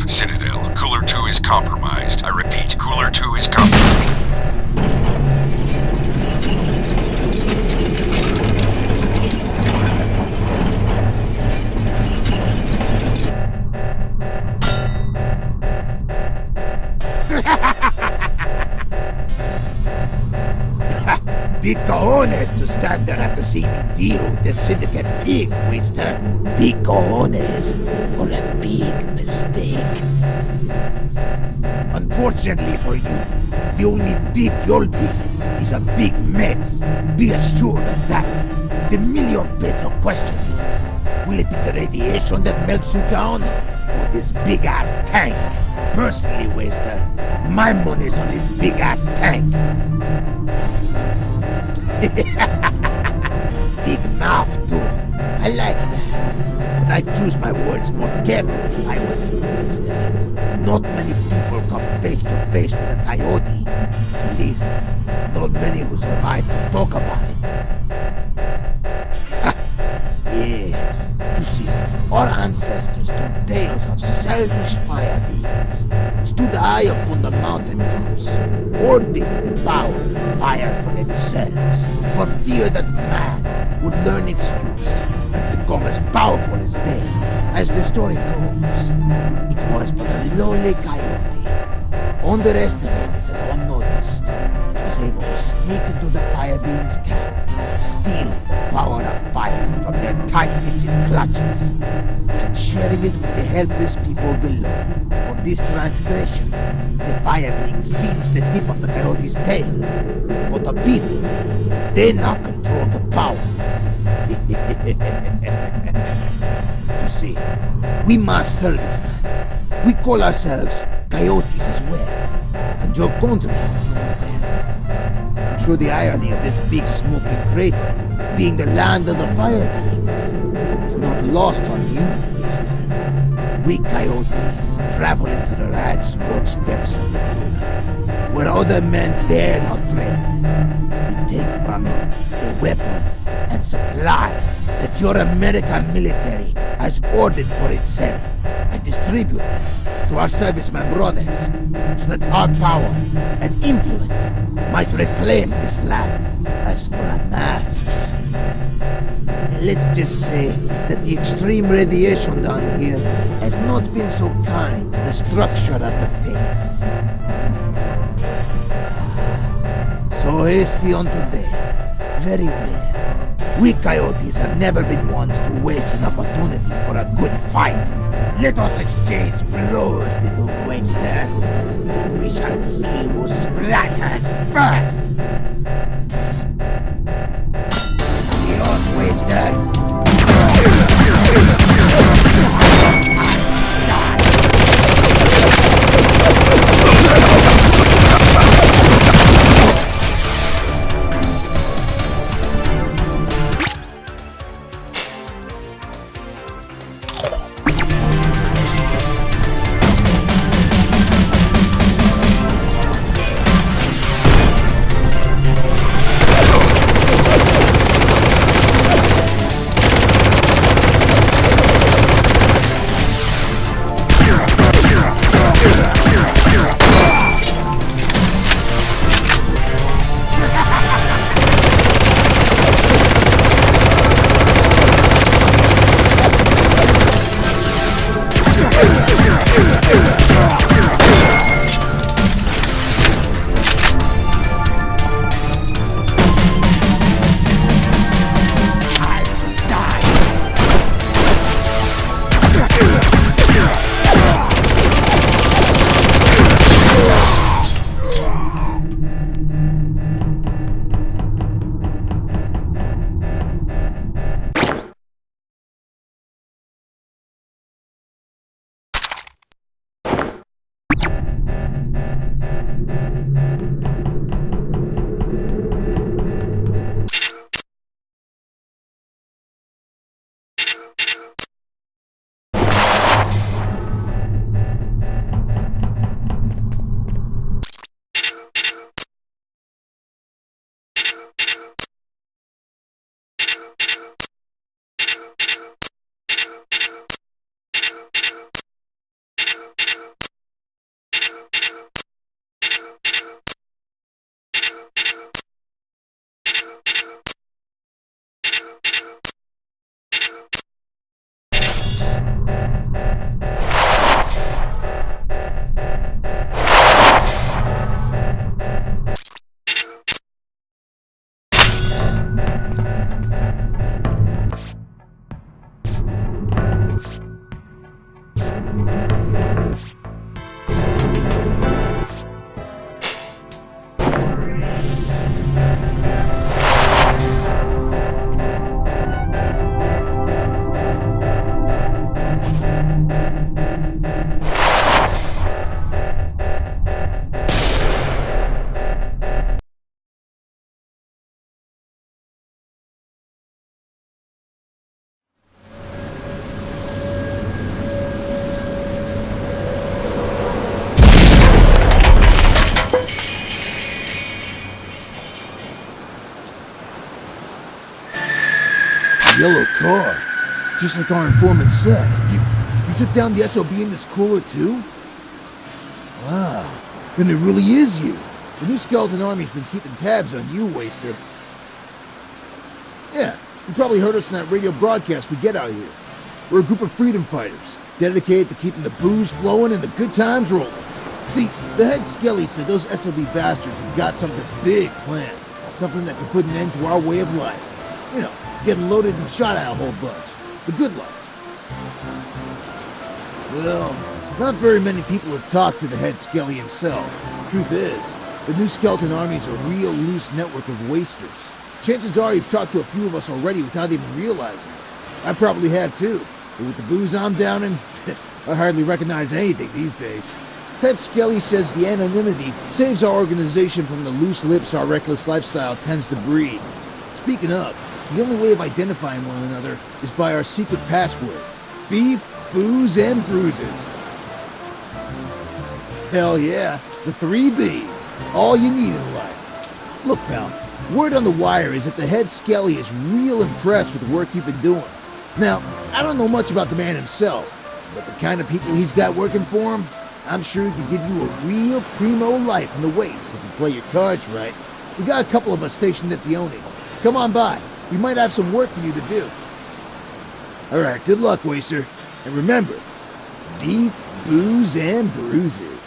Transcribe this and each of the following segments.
Citadel, Cooler 2 is compromised. I repeat, Cooler 2 is compromised. Big cojones to stand there after seeing me deal with the syndicate pig, Waster. Big cojones, or a big mistake. Unfortunately for you, the only big you'll be is a big mess. Be assured of that. The million-peso question is, will it be the radiation that melts you down, or this big-ass tank? Personally, Waster, my money's on this big-ass tank. Big mouth, too. I like that. But I'd choose my words more carefully if I was you, Waster. Not many people come face to face with a coyote. At least, not many who survive to talk about it. Yes, you see, our ancestors told tales of selfish fire beings, stood high upon the mountaintops, hoarding the power of fire for themselves, for fear that man would learn its use and become as powerful as they. As the story goes, it was but a lowly coyote, underestimated and unnoticed, that was able to sneak into the fire beings' camp, stealing the power of fire from their tight-fisted clutches, and sharing it with the helpless people below. For this transgression, the fire beings singed the tip of the coyote's tail, but the people, they now control the power. You see, we master this, man. We call ourselves coyotes as well. And your country, well, I'm sure the irony of this big smoking crater being the land of the fire beings is not lost on you, Waster. We coyote travel into the red scorched depths of the cooler, where other men dare not tread. We take from it the weapons and supplies that your American military has ordered for itself, and distribute them to our servicemen brothers, so that our power and influence might reclaim this land. As for our masks, let's just say that the extreme radiation down here has not been so kind to the structure of the face. So hasty unto death. Very well. We coyotes have never been ones to waste an opportunity for a good fight. Let us exchange blows, little Waster, and we shall see who splatters first. Adios, Waster. Yellow car. Just like our informant said. You took down the SOB in this cooler too? Wow. Then it really is you. The new skeleton army's been keeping tabs on you, Waster. Yeah, you probably heard us in that radio broadcast we get out here. We're a group of freedom fighters, dedicated to keeping the booze flowing and the good times rolling. See, the head skelly said those SOB bastards have got something big planned. Something that could put an end to our way of life. You know, getting loaded and shot at a whole bunch. The good life. Well, not very many people have talked to the head skelly himself. Truth is, the new skeleton army's a real loose network of wasters. Chances are you've talked to a few of us already without even realizing it. I probably have too, but with the booze I'm downing, I hardly recognize anything these days. Head Skelly says the anonymity saves our organization from the loose lips our reckless lifestyle tends to breed. Speaking of, the only way of identifying one another is by our secret password. Beef, booze, and bruises. Hell yeah, the 3 B's. All you need in life. Look, pal, word on the wire is that the head Skelly is real impressed with the work you've been doing. Now, I don't know much about the man himself, but the kind of people he's got working for him, I'm sure he could give you a real primo life in the waste if you play your cards right. We got a couple of us stationed at the Oni. Come on by. We might have some work for you to do. Alright, good luck, Waster. And remember, beef, booze, and bruises.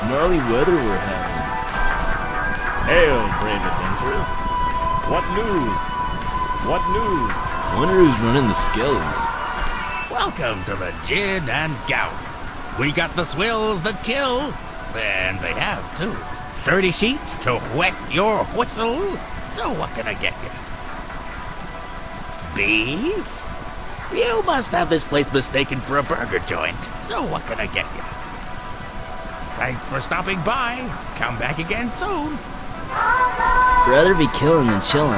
Gnarly weather we're having. Hail, brave adventurist. What news? What news? Wonder who's running the skellies. Welcome to the gin and gout. We got the swills that kill, and they have too. 30 sheets to wet your whistle. So what can I get you? Beef? You must have this place mistaken for a burger joint. So what can I get you? Thanks for stopping by. Come back again soon. Rather be killing than chilling.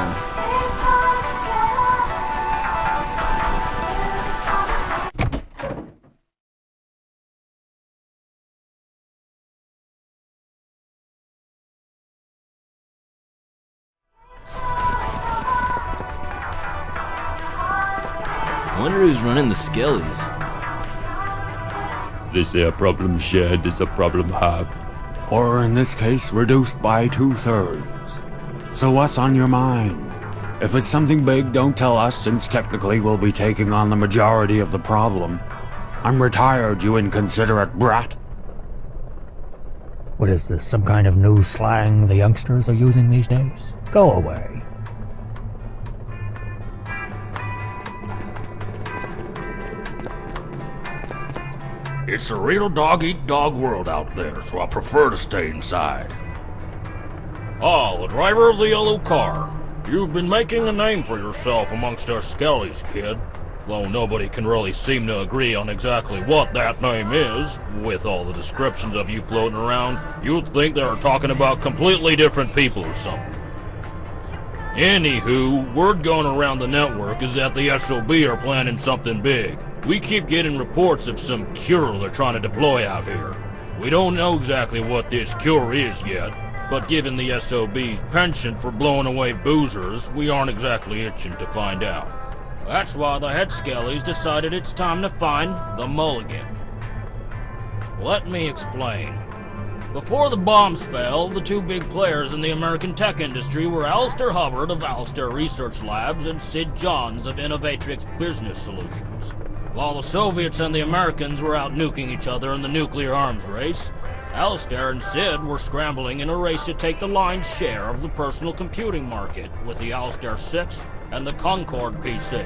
I wonder who's running the skellies. This here problem shared is a problem halved. Or in this case, reduced by 2/3. So what's on your mind? If it's something big, don't tell us, since technically we'll be taking on the majority of the problem. I'm retired, you inconsiderate brat. What is this, some kind of new slang the youngsters are using these days? Go away. It's a real dog-eat-dog world out there, so I prefer to stay inside. Ah, the driver of the yellow car. You've been making a name for yourself amongst us skellies, kid. Though nobody can really seem to agree on exactly what that name is, with all the descriptions of you floating around, you'd think they were talking about completely different people or something. Anywho, word going around the network is that the SOB are planning something big. We keep getting reports of some cure they're trying to deploy out here. We don't know exactly what this cure is yet, but given the SOB's penchant for blowing away boozers, we aren't exactly itching to find out. That's why the head skellies decided it's time to find the Mulligan. Let me explain. Before the bombs fell, the two big players in the American tech industry were Alistair Hubbard of Alistair Research Labs and Sid Johns of Innovatrix Business Solutions. While the Soviets and the Americans were out nuking each other in the nuclear arms race, Alistair and Sid were scrambling in a race to take the lion's share of the personal computing market with the Alistair 6 and the Concorde PC.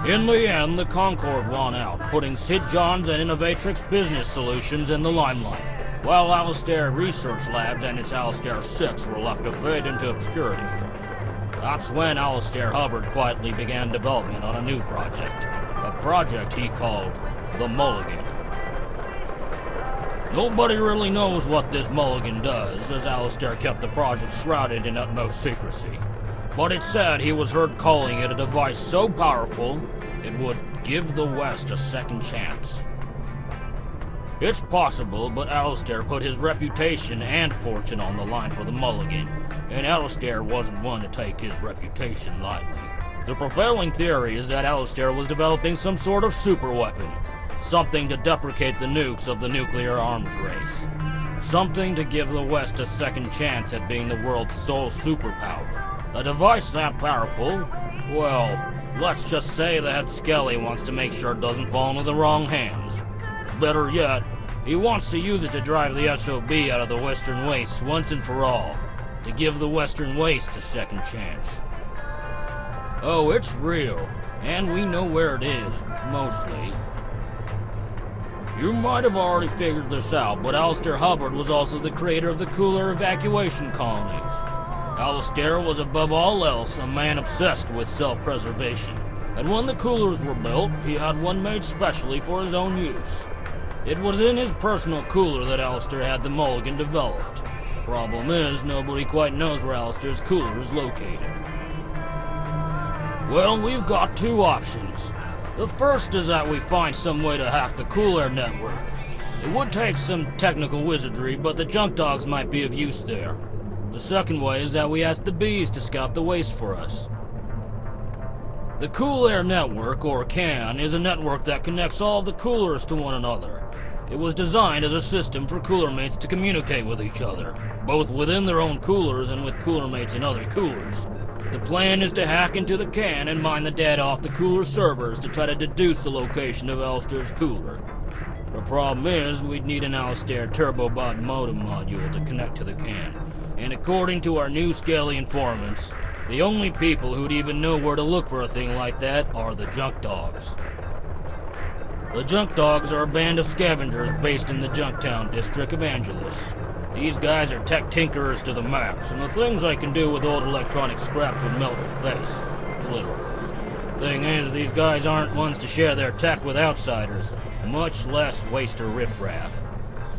In the end, the Concorde won out, putting Sid Johns and Innovatrix Business Solutions in the limelight, while Alistair Research Labs and its Alistair 6 were left to fade into obscurity. That's when Alistair Hubbard quietly began development on a new project, a project he called the Mulligan. Nobody really knows what this Mulligan does, as Alistair kept the project shrouded in utmost secrecy. But it's said he was heard calling it a device so powerful, it would give the West a second chance. It's possible, but Alistair put his reputation and fortune on the line for the Mulligan, and Alistair wasn't one to take his reputation lightly. The prevailing theory is that Alistair was developing some sort of superweapon, something to deprecate the nukes of the nuclear arms race, something to give the West a second chance at being the world's sole superpower. A device that powerful, well, let's just say that Skelly wants to make sure it doesn't fall into the wrong hands. Better yet, he wants to use it to drive the SOB out of the Western Wastes once and for all, to give the Western Wastes a second chance. Oh, it's real, and we know where it is, mostly. You might have already figured this out, but Alistair Hubbard was also the creator of the cooler evacuation colonies. Alistair was above all else a man obsessed with self-preservation, and when the coolers were built, he had one made specially for his own use. It was in his personal cooler that Alistair had the Mulligan developed. Problem is, nobody quite knows where Alistair's cooler is located. Well, we've got two options. The first is that we find some way to hack the Cool Air network. It would take some technical wizardry, but the junk dogs might be of use there. The second way is that we ask the bees to scout the waste for us. The Cool Air Network, or CAN, is a network that connects all of the coolers to one another. It was designed as a system for cooler mates to communicate with each other, both within their own coolers and with cooler mates in other coolers. The plan is to hack into the CAN and mine the data off the cooler servers to try to deduce the location of Alistair's cooler. The problem is, we'd need an Alistair Turbobot modem module to connect to the CAN, and according to our new Skelly informants, the only people who'd even know where to look for a thing like that are the junk dogs. The junk dogs are a band of scavengers based in the Junktown district of Angeles. These guys are tech tinkerers to the max, and the things they can do with old electronic scraps would melt your face. Literally. Thing is, these guys aren't ones to share their tech with outsiders, much less waste or riffraff.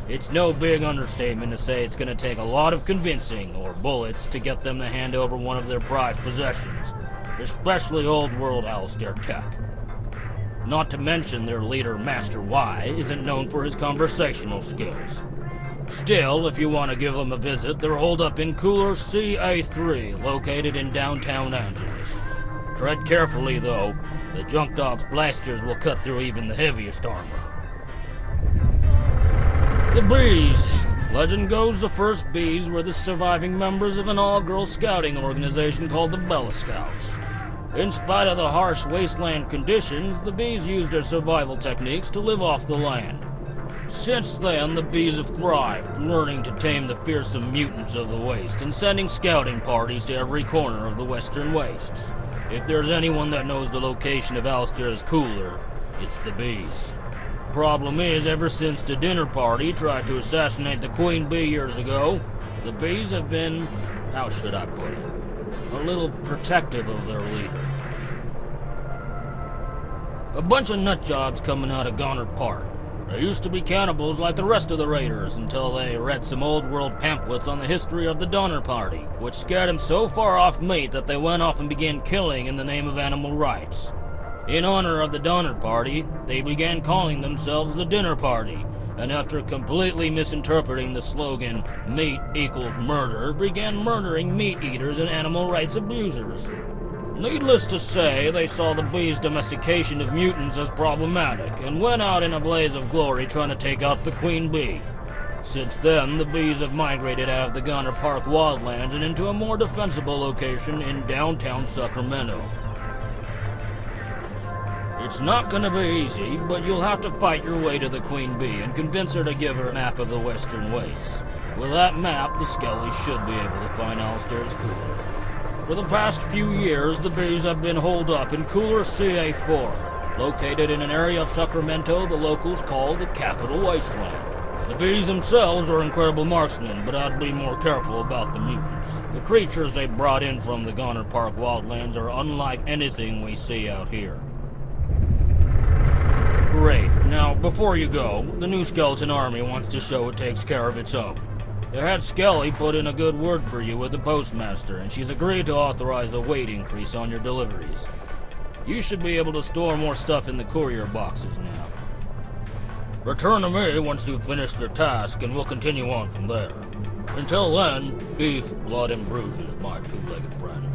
It's no big understatement to say it's gonna take a lot of convincing, or bullets, to get them to hand over one of their prized possessions, especially old world Alistair tech. Not to mention their leader, Master Y, isn't known for his conversational skills. Still, if you want to give them a visit, they're holed up in cooler CA-3, located in downtown Angeles. Tread carefully, though. The junk dog's blasters will cut through even the heaviest armor. The bees. Legend goes the first bees were the surviving members of an all-girl scouting organization called the Bella Scouts. In spite of the harsh wasteland conditions, the bees used their survival techniques to live off the land. Since then, the bees have thrived, learning to tame the fearsome mutants of the waste and sending scouting parties to every corner of the western wastes. If there's anyone that knows the location of Alistair's cooler, it's the bees. Problem is, ever since the dinner party tried to assassinate the Queen Bee years ago, the bees have been, how should I put it, a little protective of their leader. A bunch of nutjobs coming out of Gonner Park. They used to be cannibals like the rest of the raiders until they read some old world pamphlets on the history of the Donner Party, which scared them so far off meat that they went off and began killing in the name of animal rights. In honor of the Donner Party, they began calling themselves the Dinner Party, and after completely misinterpreting the slogan, meat equals murder, began murdering meat eaters and animal rights abusers. Needless to say, they saw the bees' domestication of mutants as problematic, and went out in a blaze of glory trying to take out the Queen Bee. Since then, the bees have migrated out of the Gunner Park wildlands and into a more defensible location in downtown Sacramento. It's not gonna be easy, but you'll have to fight your way to the Queen Bee and convince her to give her a map of the Western Wastes. With that map, the Skellies should be able to find Alistair's cooler. For the past few years, the bees have been holed up in cooler CA-4, located in an area of Sacramento the locals call the Capital Wasteland. The bees themselves are incredible marksmen, but I'd be more careful about the mutants. The creatures they brought in from the Gunner Park wildlands are unlike anything we see out here. Great. Now, before you go, the new skeleton army wants to show it takes care of its own. The head Skelly put in a good word for you with the postmaster, and she's agreed to authorize a weight increase on your deliveries. You should be able to store more stuff in the courier boxes now. Return to me once you've finished your task, and we'll continue on from there. Until then, beef, blood, and bruises, my two-legged friend.